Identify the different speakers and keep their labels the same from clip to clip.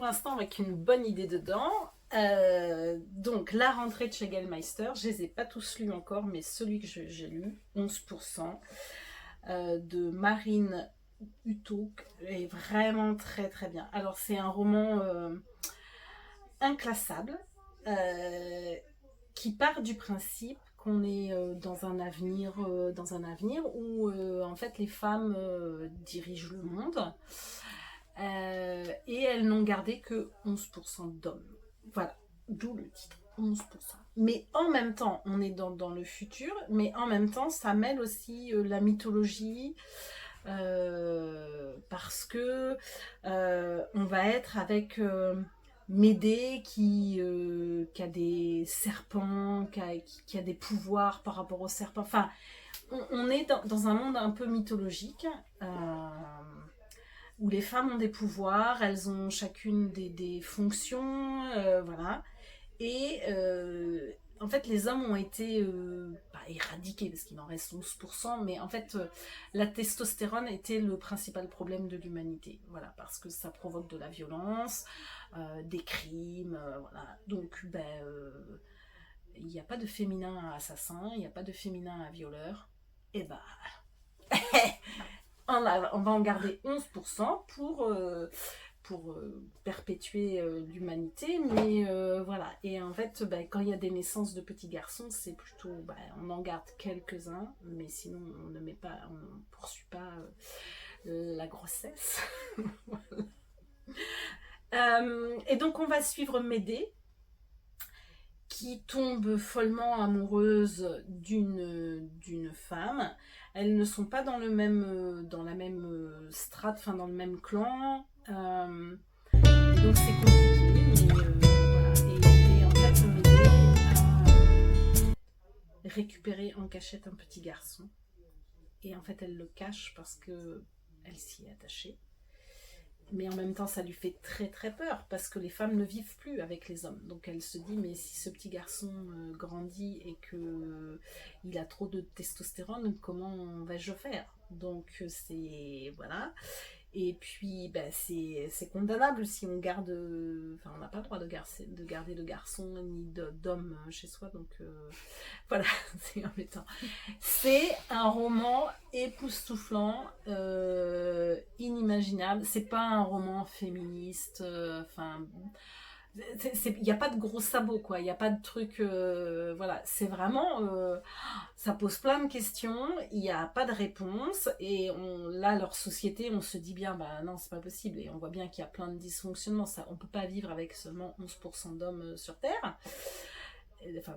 Speaker 1: l'instant avec une bonne idée dedans. Donc la rentrée de chez Gellmeister, je les ai pas tous lus encore, mais celui que j'ai lu, 11%, de Marine Utok, est vraiment très très bien. Alors c'est un roman inclassable, euh, qui part du principe qu'on est dans un avenir où en fait les femmes dirigent le monde, et elles n'ont gardé que 11% d'hommes. Voilà, d'où le titre, 11%. Mais en même temps, on est dans le futur, mais en même temps, ça mêle aussi la mythologie, parce que on va être avec Médée qui a des serpents, qui a des pouvoirs par rapport aux serpents. Enfin, on est dans un monde un peu mythologique, où les femmes ont des pouvoirs, elles ont chacune des fonctions, voilà. Et en fait, les hommes ont été pas éradiqués, parce qu'il en reste 11%, mais en fait, la testostérone était le principal problème de l'humanité. Voilà, parce que ça provoque de la violence, des crimes, voilà. Donc, il n'y a pas de féminin assassin, il n'y a pas de féminin à violeur. Et bah, on va en garder 11% pour perpétuer l'humanité, mais voilà. Et en fait, quand il y a des naissances de petits garçons, c'est plutôt, on en garde quelques-uns, mais sinon on ne poursuit pas la grossesse. Voilà. Et donc on va suivre Médée, qui tombe follement amoureuse d'une femme. Elles ne sont pas dans la même strate, enfin dans le même clan. Et donc c'est compliqué, mais voilà. Et en fait, Médée a récupéré en cachette un petit garçon. Et en fait, elle le cache parce que elle s'y est attachée. Mais en même temps, ça lui fait très très peur parce que les femmes ne vivent plus avec les hommes. Donc elle se dit, mais si ce petit garçon grandit et que il a trop de testostérone, comment vais-je faire? Donc c'est voilà. Et puis c'est condamnable si on garde, enfin on n'a pas le droit de garder de garçons ni d'hommes chez soi. Donc voilà, c'est embêtant. C'est un roman époustouflant, inimaginable. C'est pas un roman féministe. Enfin, il n'y a pas de gros sabots, quoi. Il n'y a pas de truc. Voilà, c'est vraiment. Ça pose plein de questions. Il n'y a pas de réponse. Et là, leur société, on se dit bien, non, c'est pas possible. Et on voit bien qu'il y a plein de dysfonctionnements. Ça, on peut pas vivre avec seulement 11% d'hommes sur Terre. Enfin,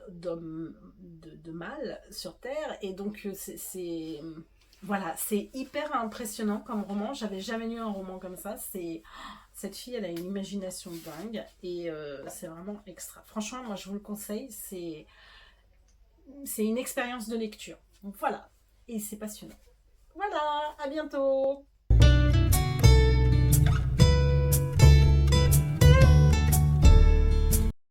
Speaker 1: d'hommes de mâles sur Terre. Et donc, voilà, c'est hyper impressionnant comme roman. J'avais jamais lu un roman comme ça. Cette fille, elle a une imagination dingue et c'est vraiment extra. Franchement, moi, je vous le conseille. C'est une expérience de lecture. Donc voilà, et c'est passionnant. Voilà, à bientôt.